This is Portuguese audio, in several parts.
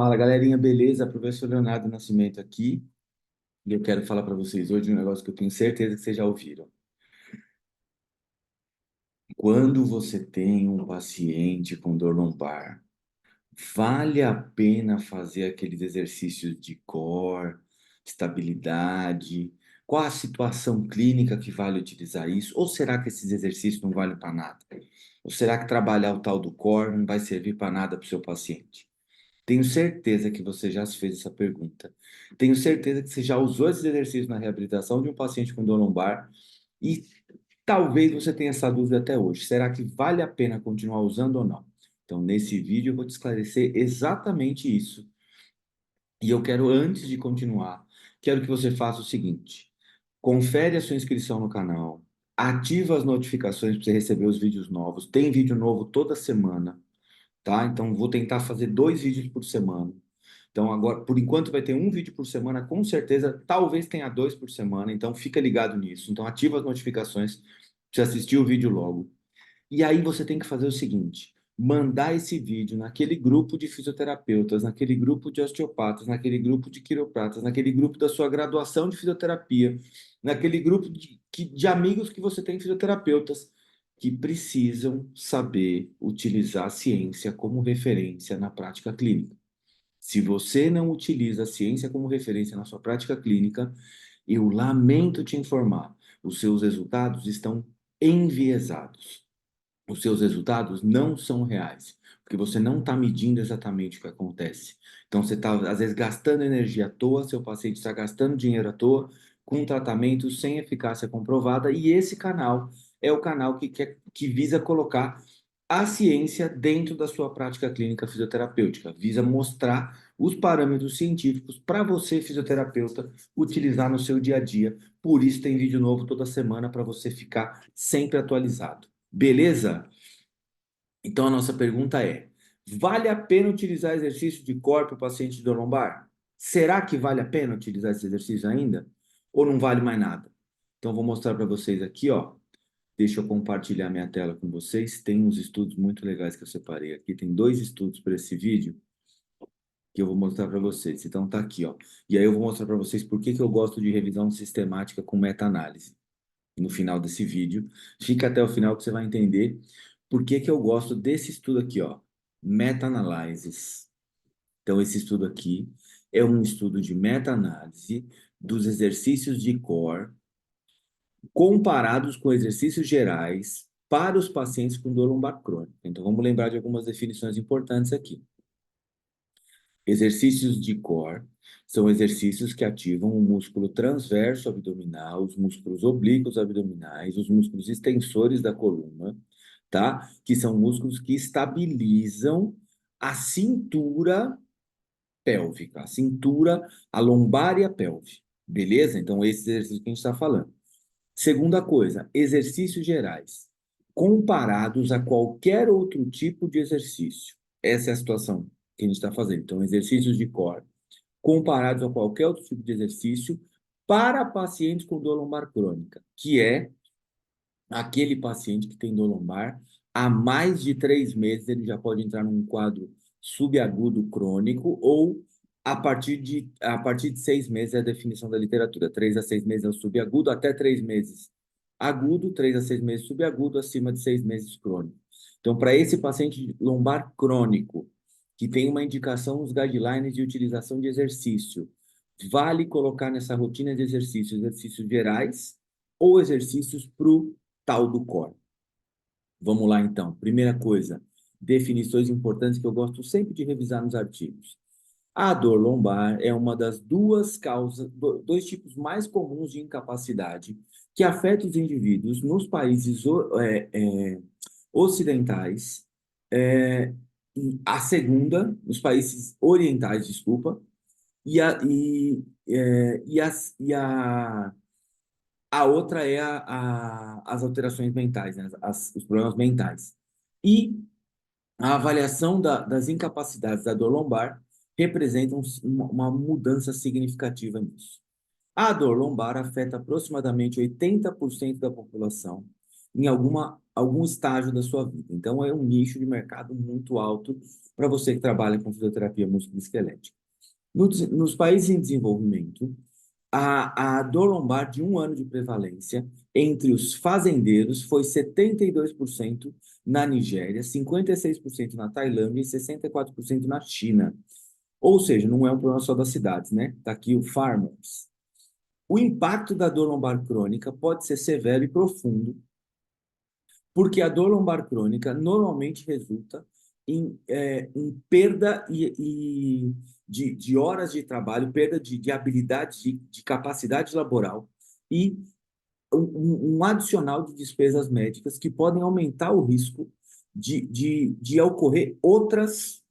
Fala, galerinha, beleza? Professor Leonardo Nascimento aqui. E eu quero falar para vocês hoje um negócio que eu tenho certeza que vocês já ouviram. Quando você tem um paciente com dor lombar, vale a pena fazer aqueles exercícios de core, estabilidade? Qual a situação clínica que vale utilizar isso? Ou será que esses exercícios não valem para nada? Ou será que trabalhar o tal do core não vai servir para nada para o seu paciente? Tenho certeza que você já se fez essa pergunta. Tenho certeza que você já usou esses exercícios na reabilitação de um paciente com dor lombar e talvez você tenha essa dúvida até hoje. Será que vale a pena continuar usando ou não? Então, nesse vídeo eu vou te esclarecer exatamente isso. E eu quero, antes de continuar, quero que você faça o seguinte: confere a sua inscrição no canal, ativa as notificações para você receber os vídeos novos. Tem vídeo novo toda semana, tá? Então, vou tentar fazer 2 vídeos por semana. Então, agora, por enquanto, vai ter um vídeo por semana, com certeza. Talvez tenha 2 por semana, então fica ligado nisso. Então, ativa as notificações para você assistir o vídeo logo. E aí você tem que fazer o seguinte: mandar esse vídeo naquele grupo de fisioterapeutas, naquele grupo de osteopatas, naquele grupo de quiropratas, naquele grupo da sua graduação de fisioterapia, naquele grupo de amigos que você tem fisioterapeutas que precisam saber utilizar a ciência como referência na prática clínica. Se você não utiliza a ciência como referência na sua prática clínica, eu lamento te informar, os seus resultados estão enviesados. Os seus resultados não são reais, porque você não está medindo exatamente o que acontece. Então, você está, às vezes, gastando energia à toa, seu paciente está gastando dinheiro à toa, com tratamento sem eficácia comprovada, e esse canal é o canal que visa colocar a ciência dentro da sua prática clínica fisioterapêutica, visa mostrar os parâmetros científicos para você, fisioterapeuta, utilizar no seu dia a dia. Por isso, tem vídeo novo toda semana para você ficar sempre atualizado. Beleza? Então a nossa pergunta é: vale a pena utilizar exercício de core para o paciente de dor lombar? Será que vale a pena utilizar esse exercício ainda? Ou não vale mais nada? Então vou mostrar para vocês aqui, ó. Deixa eu compartilhar minha tela com vocês. Tem uns estudos muito legais que eu separei aqui. Tem 2 estudos para esse vídeo que eu vou mostrar para vocês. Então tá aqui, ó. E aí eu vou mostrar para vocês por que que eu gosto de revisão sistemática com meta-análise no final desse vídeo. Fica até o final que você vai entender por que que eu gosto desse estudo aqui, ó, meta-análises. Então, esse estudo aqui é um estudo de meta-análise dos exercícios de core comparados com exercícios gerais para os pacientes com dor lombar crônica. Então, vamos lembrar de algumas definições importantes aqui. Exercícios de core são exercícios que ativam o músculo transverso abdominal, os músculos oblíquos abdominais, os músculos extensores da coluna, tá? Que são músculos que estabilizam a cintura pélvica, a cintura, a lombar e a pelve. Beleza? Então, esse exercício que a gente está falando. Segunda coisa, exercícios gerais, comparados a qualquer outro tipo de exercício. Essa é a situação que a gente está fazendo. Então, exercícios de core, comparados a qualquer outro tipo de exercício para pacientes com dor lombar crônica, que é aquele paciente que tem dor lombar há mais de 3 meses, ele já pode entrar num quadro subagudo crônico ou a partir de 6 meses é a definição da literatura. 3 a 6 meses é o subagudo, até 3 meses agudo, 3 a 6 meses subagudo, acima de 6 meses crônico. Então, para esse paciente lombar crônico, que tem uma indicação nos guidelines de utilização de exercício, vale colocar nessa rotina de exercícios, exercícios gerais ou exercícios para o tal do core. Vamos lá, então. Primeira coisa, definições importantes que eu gosto sempre de revisar nos artigos. A dor lombar é uma das 2 causas, 2 tipos mais comuns de incapacidade que afeta os indivíduos nos países ocidentais, é, a segunda, nos países orientais, desculpa, e a outra é as alterações mentais, né? Os problemas mentais. E a avaliação das incapacidades da dor lombar representa uma mudança significativa nisso. A dor lombar afeta aproximadamente 80% da população em algum estágio da sua vida. Então, é um nicho de mercado muito alto para você que trabalha com fisioterapia musculoesquelética. Nos países em desenvolvimento, a dor lombar de 1 ano de prevalência entre os fazendeiros foi 72% na Nigéria, 56% na Tailândia e 64% na China. Ou seja, não é um problema só das cidades, né? Está aqui o Farmers. O impacto da dor lombar crônica pode ser severo e profundo, porque a dor lombar crônica normalmente resulta em perda de horas de trabalho, perda de habilidade, de capacidade laboral e um adicional de despesas médicas que podem aumentar o risco de ocorrer outros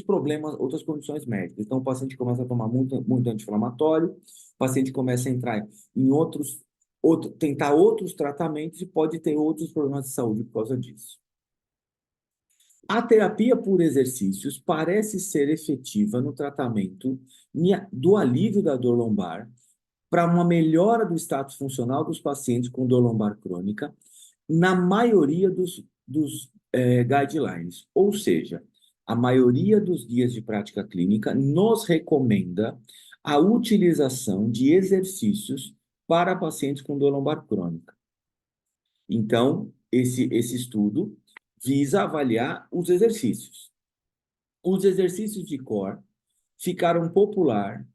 problemas, outras condições médicas. Então, o paciente começa a tomar muito anti-inflamatório, o paciente começa a entrar em tentar outros tratamentos e pode ter outros problemas de saúde por causa disso. A terapia por exercícios parece ser efetiva no tratamento do alívio da dor lombar para uma melhora do status funcional dos pacientes com dor lombar crônica, na maioria dos guidelines. Ou seja, a maioria dos guias de prática clínica nos recomenda a utilização de exercícios para pacientes com dor lombar crônica. Então, esse estudo visa avaliar os exercícios. Os exercícios de core ficaram popular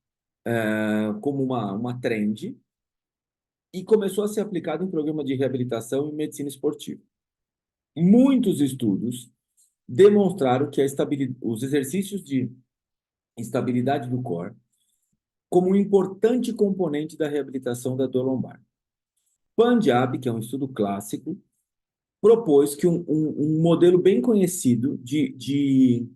como uma trend e começou a ser aplicado em programa de reabilitação e medicina esportiva. Muitos estudos demonstraram que os exercícios de estabilidade do core como um importante componente da reabilitação da dor lombar. Punjab, que é um estudo clássico, propôs que um modelo bem conhecido de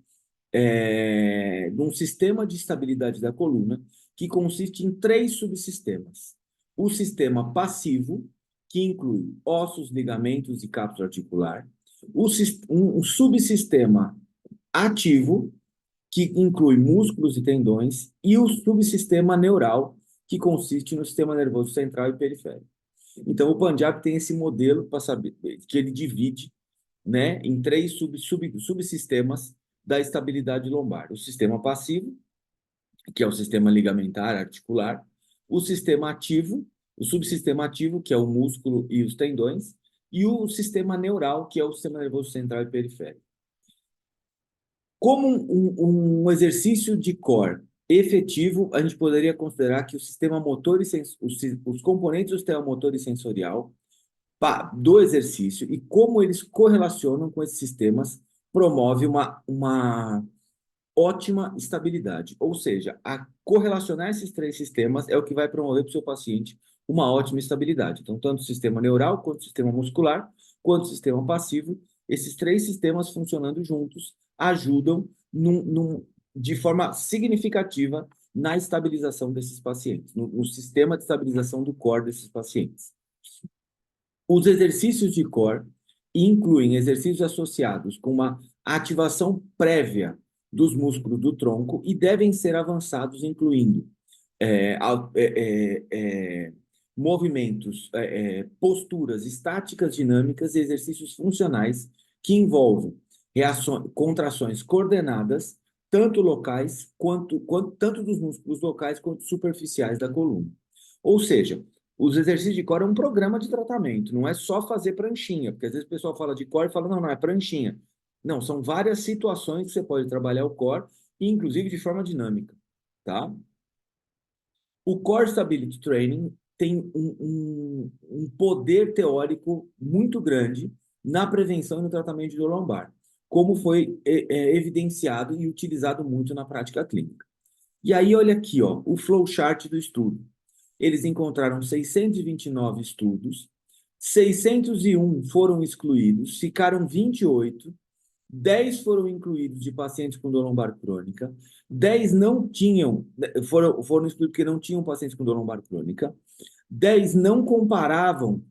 um sistema de estabilidade da coluna que consiste em 3 subsistemas. O sistema passivo, que inclui ossos, ligamentos e cápsula articular. Um subsistema ativo, que inclui músculos e tendões. E o subsistema neural, que consiste no sistema nervoso central e periférico. Então, o Punjab tem esse modelo para saber que ele divide, né, em 3 subsistemas da estabilidade lombar. O sistema passivo, que é o sistema ligamentar articular, o sistema ativo, o subsistema ativo, que é o músculo e os tendões, e o sistema neural, que é o sistema nervoso central e periférico. Como um exercício de core efetivo, a gente poderia considerar que o sistema motor e os componentes do sistema motor e sensorial do exercício e como eles correlacionam com esses sistemas promove uma ótima estabilidade. Ou seja, correlacionar esses 3 sistemas é o que vai promover para o seu paciente uma ótima estabilidade. Então, tanto o sistema neural, quanto o sistema muscular, quanto o sistema passivo, esses 3 sistemas funcionando juntos ajudam de forma significativa na estabilização desses pacientes, no sistema de estabilização do core desses pacientes. Os exercícios de core incluem exercícios associados com uma ativação prévia dos músculos do tronco e devem ser avançados incluindo movimentos, posturas estáticas dinâmicas e exercícios funcionais que envolvem contrações coordenadas, tanto locais tanto dos músculos locais quanto superficiais da coluna. Ou seja, os exercícios de core é um programa de tratamento, não é só fazer pranchinha, porque às vezes o pessoal fala de core e fala, não, é pranchinha. Não, são várias situações que você pode trabalhar o core, inclusive de forma dinâmica, tá? O Core Stability Training tem um poder teórico muito grande na prevenção e no tratamento de dor lombar, como foi evidenciado e utilizado muito na prática clínica. E aí, olha aqui, ó, o flowchart do estudo. Eles encontraram 629 estudos, 601 foram excluídos, ficaram 28, 10 foram incluídos de pacientes com dor lombar crônica, 10 não tinham, foram excluídos porque não tinham pacientes com dor lombar crônica, 10 não comparavam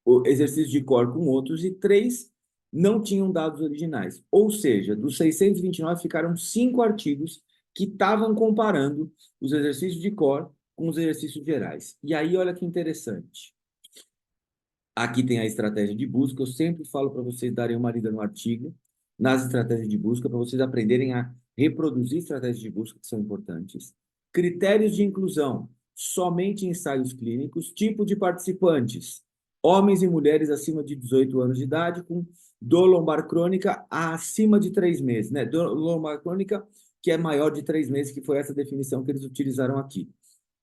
o exercício de core com outros e 3 não tinham dados originais. Ou seja, dos 629 ficaram 5 artigos que estavam comparando os exercícios de core com os exercícios gerais. E aí, olha que interessante. Aqui tem a estratégia de busca. Eu sempre falo para vocês darem uma lida no artigo, nas estratégias de busca, para vocês aprenderem a reproduzir estratégias de busca que são importantes. Critérios de inclusão: somente ensaios clínicos, tipo de participantes, homens e mulheres acima de 18 anos de idade, com dor lombar crônica acima de 3 meses, né? Dor lombar crônica que é maior de 3 meses, que foi essa definição que eles utilizaram aqui.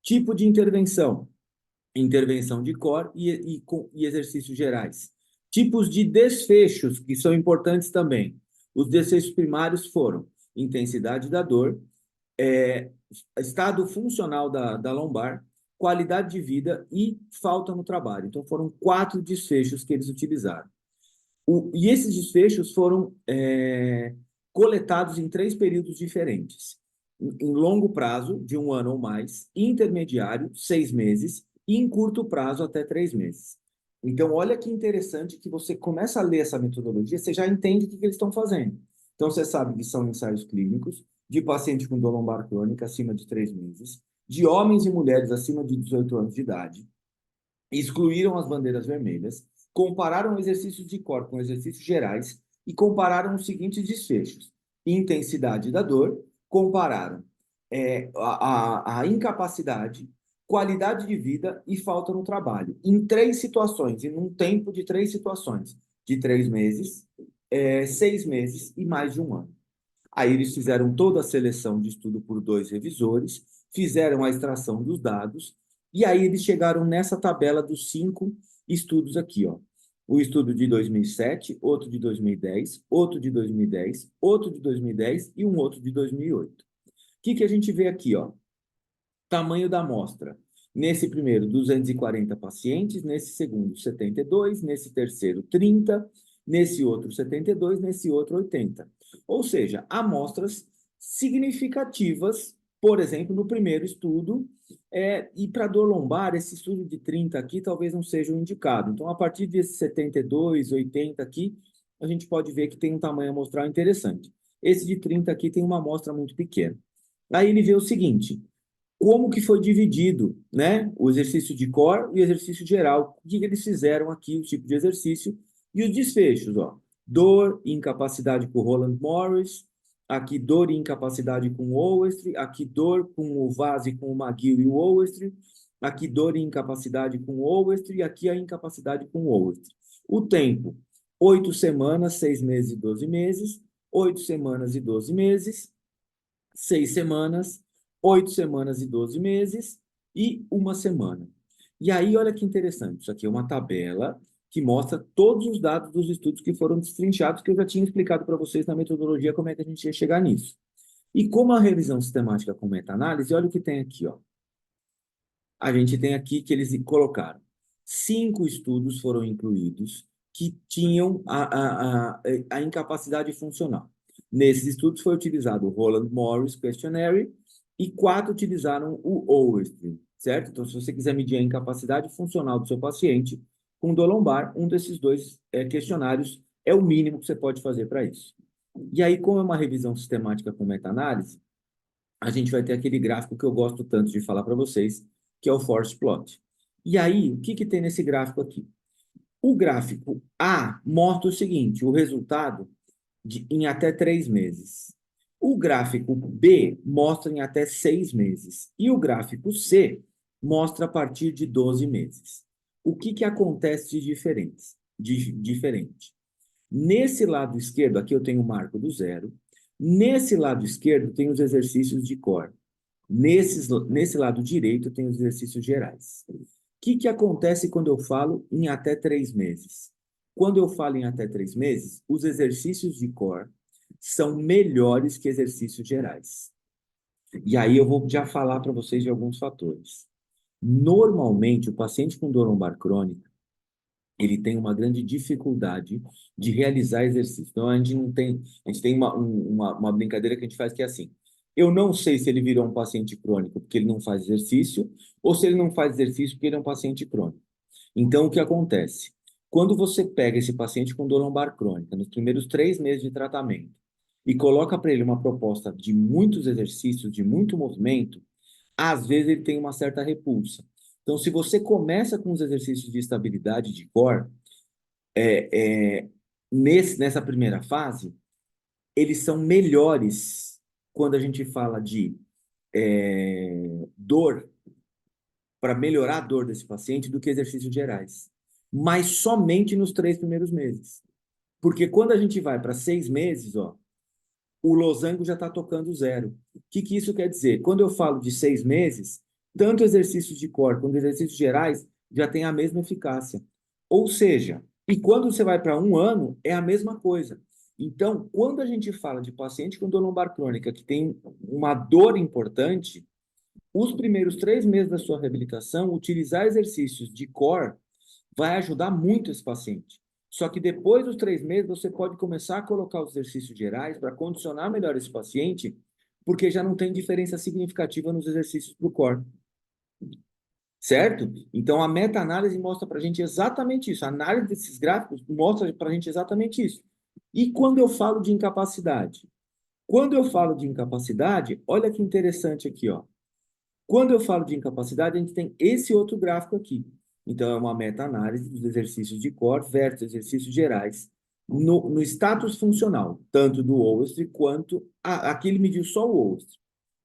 Tipo de intervenção: intervenção de core e exercícios gerais. Tipos de desfechos, que são importantes também. Os desfechos primários foram intensidade da dor, estado funcional da lombar, qualidade de vida e falta no trabalho. Então, foram 4 desfechos que eles utilizaram. E esses desfechos foram coletados em 3 períodos diferentes. Em longo prazo, de 1 ano ou mais, intermediário, 6 meses, e em curto prazo, até 3 meses. Então, olha que interessante que você começa a ler essa metodologia, você já entende o que eles estão fazendo. Então, você sabe que são ensaios clínicos de paciente com dor lombar crônica acima de 3 meses, de homens e mulheres acima de 18 anos de idade, excluíram as bandeiras vermelhas, compararam exercícios de core com exercícios gerais e compararam os seguintes desfechos: intensidade da dor, compararam a incapacidade, qualidade de vida e falta no trabalho, em 3 situações, em um tempo de 3 situações, de 3 meses, 6 meses e mais de 1 ano. Aí eles fizeram toda a seleção de estudo por 2 revisores, fizeram a extração dos dados, e aí eles chegaram nessa tabela dos 5 estudos aqui, ó. O estudo de 2007, outro de 2010, outro de 2010, outro de 2010 e um outro de 2008. O que a gente vê aqui, ó? Tamanho da amostra. Nesse primeiro, 240 pacientes, nesse segundo, 72, nesse terceiro, 30, nesse outro, 72, nesse outro, 80. Ou seja, amostras significativas, por exemplo, no primeiro estudo, e para dor lombar, esse estudo de 30 aqui talvez não seja o indicado. Então, a partir desse 72, 80 aqui, a gente pode ver que tem um tamanho amostral interessante. Esse de 30 aqui tem uma amostra muito pequena. Aí ele vê o seguinte: como que foi dividido, né, o exercício de core e o exercício geral. O que eles fizeram aqui, o tipo de exercício e os desfechos, ó. Dor e incapacidade com o Roland Morris, aqui dor e incapacidade com o Owestry, aqui dor com o Vase, com o McGill e o Owestry, aqui dor e incapacidade com o Owestry, e aqui a incapacidade com o Owestry. O tempo: 8 semanas, 6 meses e 12 meses, 8 semanas e 12 meses, 6 semanas, 8 semanas e 12 meses e 1 semana. E aí, olha que interessante, isso aqui é uma tabela que mostra todos os dados dos estudos que foram destrinchados, que eu já tinha explicado para vocês na metodologia como é que a gente ia chegar nisso. E como a revisão sistemática com meta-análise, olha o que tem aqui, ó. A gente tem aqui que eles colocaram 5 estudos foram incluídos que tinham a incapacidade funcional. Nesses estudos foi utilizado o Roland Morris Questionnaire e 4 utilizaram o Owestry, certo? Então, se você quiser medir a incapacidade funcional do seu paciente com dor lombar, um desses 2 questionários é o mínimo que você pode fazer para isso. E aí, como é uma revisão sistemática com meta-análise, a gente vai ter aquele gráfico que eu gosto tanto de falar para vocês, que é o force plot. E aí, o que tem nesse gráfico aqui? O gráfico A mostra o seguinte: o resultado em até 3 meses. O gráfico B mostra em até 6 meses. E o gráfico C mostra a partir de 12 meses. O que acontece de diferente? Nesse lado esquerdo, aqui eu tenho o marco do zero. Nesse lado esquerdo, tem os exercícios de core. Nesse lado direito, tem os exercícios gerais. O que acontece quando eu falo em até 3 meses? Quando eu falo em até 3 meses, os exercícios de core são melhores que exercícios gerais. E aí eu vou já falar para vocês de alguns fatores. Normalmente, o paciente com dor lombar crônica, ele tem uma grande dificuldade de realizar exercício. Então, a gente tem uma brincadeira que a gente faz que é assim: eu não sei se ele virou um paciente crônico porque ele não faz exercício, ou se ele não faz exercício porque ele é um paciente crônico. Então, o que acontece? Quando você pega esse paciente com dor lombar crônica, nos primeiros 3 meses de tratamento, e coloca para ele uma proposta de muitos exercícios, de muito movimento, às vezes ele tem uma certa repulsa. Então, se você começa com os exercícios de estabilidade de core, nessa primeira fase, eles são melhores quando a gente fala de dor, para melhorar a dor desse paciente, do que exercícios gerais. Mas somente nos 3 primeiros meses. Porque quando a gente vai para 6 meses, ó, o losango já está tocando zero. O que isso quer dizer? Quando eu falo de 6 meses, tanto exercícios de core quanto exercícios gerais já têm a mesma eficácia. Ou seja, e quando você vai para 1 ano, é a mesma coisa. Então, quando a gente fala de paciente com dor lombar crônica que tem uma dor importante, os primeiros 3 meses da sua reabilitação, utilizar exercícios de core vai ajudar muito esse paciente. Só que depois dos 3 meses, você pode começar a colocar os exercícios gerais para condicionar melhor esse paciente, porque já não tem diferença significativa nos exercícios do core. Certo? Então, a meta-análise mostra para a gente exatamente isso. A análise desses gráficos mostra para a gente exatamente isso. E quando eu falo de incapacidade? Quando eu falo de incapacidade, olha que interessante aqui, ó. Quando eu falo de incapacidade, a gente tem esse outro gráfico aqui. Então, é uma meta-análise dos exercícios de core versus exercícios gerais no status funcional, tanto do Wolst quanto... aqui ele mediu só o Wolst.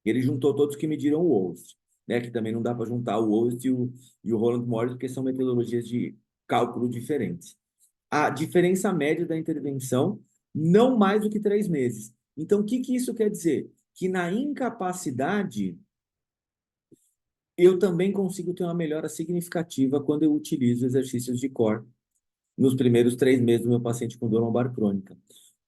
Ele juntou todos que mediram o Wolst, né? Que também não dá para juntar o Wolst e o Roland Morris, porque são metodologias de cálculo diferentes. A diferença média da intervenção, não mais do que 3 meses. Então, o que isso quer dizer? Que na incapacidade eu também consigo ter uma melhora significativa quando eu utilizo exercícios de core nos primeiros 3 meses do meu paciente com dor lombar crônica.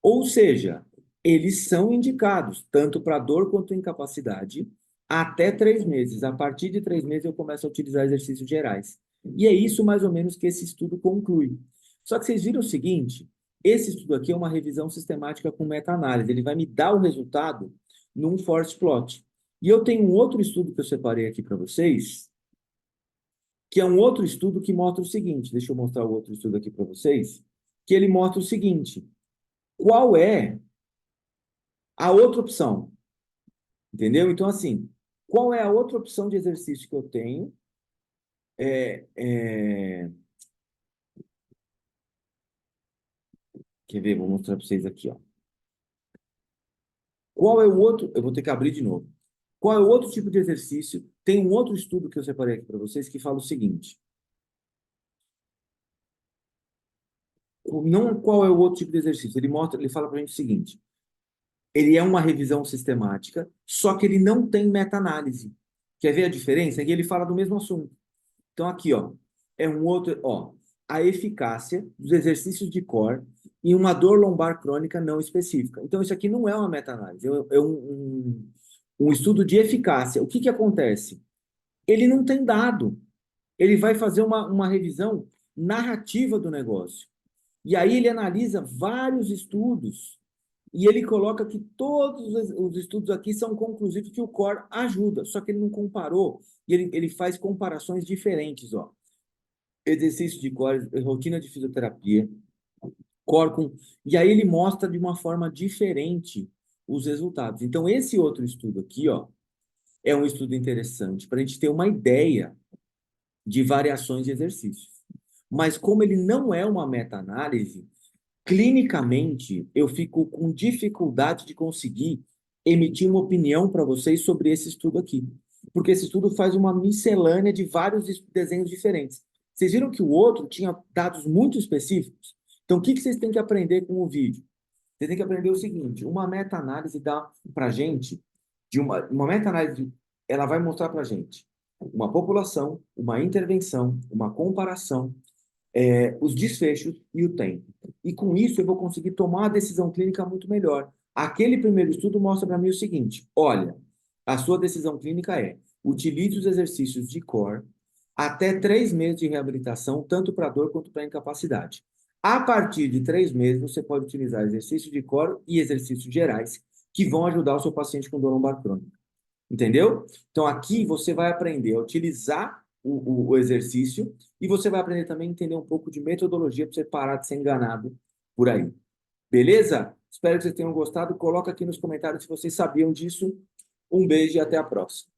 Ou seja, eles são indicados tanto para dor quanto incapacidade até 3 meses. A partir de 3 meses eu começo a utilizar exercícios gerais. E é isso mais ou menos que esse estudo conclui. Só que vocês viram o seguinte, esse estudo aqui é uma revisão sistemática com meta-análise. Ele vai me dar o resultado num forest plot. E eu tenho um outro estudo que eu separei aqui para vocês, que é um outro estudo que mostra o seguinte. Deixa eu mostrar o outro estudo aqui para vocês, que ele mostra o seguinte. Qual é a outra opção? Entendeu? Então, assim, qual é a outra opção de exercício que eu tenho? Quer ver? Vou mostrar para vocês aqui, ó. Qual é o outro? Eu vou ter que abrir de novo. Qual é o outro tipo de exercício? Tem um outro estudo que eu separei aqui para vocês que fala o seguinte. Não qual é o outro tipo de exercício. Ele fala para a gente o seguinte. Ele é uma revisão sistemática, só que ele não tem meta-análise. Quer ver a diferença? Aqui ele fala do mesmo assunto. Então, aqui, ó, é um outro, ó, a eficácia dos exercícios de core em uma dor lombar crônica não específica. Então, isso aqui não é uma meta-análise, é um estudo de eficácia. O que acontece? Ele não tem dado. Ele vai fazer uma revisão narrativa do negócio. E aí ele analisa vários estudos e ele coloca que todos os estudos aqui são conclusivos que o core ajuda, só que ele não comparou, e ele faz comparações diferentes, ó. Exercício de core, rotina de fisioterapia, core com... E aí ele mostra de uma forma diferente os resultados. Então, esse outro estudo aqui, ó, é um estudo interessante para a gente ter uma ideia de variações de exercícios. Mas como ele não é uma meta-análise, clinicamente, eu fico com dificuldade de conseguir emitir uma opinião para vocês sobre esse estudo aqui. Porque esse estudo faz uma miscelânea de vários desenhos diferentes. Vocês viram que o outro tinha dados muito específicos? Então, o que vocês têm que aprender com o vídeo? Vocês têm que aprender o seguinte, uma meta-análise dá para a gente, uma meta-análise, ela vai mostrar para a gente uma população, uma intervenção, uma comparação, os desfechos e o tempo. E com isso eu vou conseguir tomar uma decisão clínica muito melhor. Aquele primeiro estudo mostra para mim o seguinte: olha, a sua decisão clínica é utilize os exercícios de core até 3 meses de reabilitação, tanto para dor quanto para incapacidade. A partir de 3 meses, você pode utilizar exercícios de core e exercícios gerais que vão ajudar o seu paciente com dor lombar crônica. Entendeu? Então, aqui você vai aprender a utilizar o exercício e você vai aprender também a entender um pouco de metodologia para você parar de ser enganado por aí. Beleza? Espero que vocês tenham gostado. Coloca aqui nos comentários se vocês sabiam disso. Um beijo e até a próxima.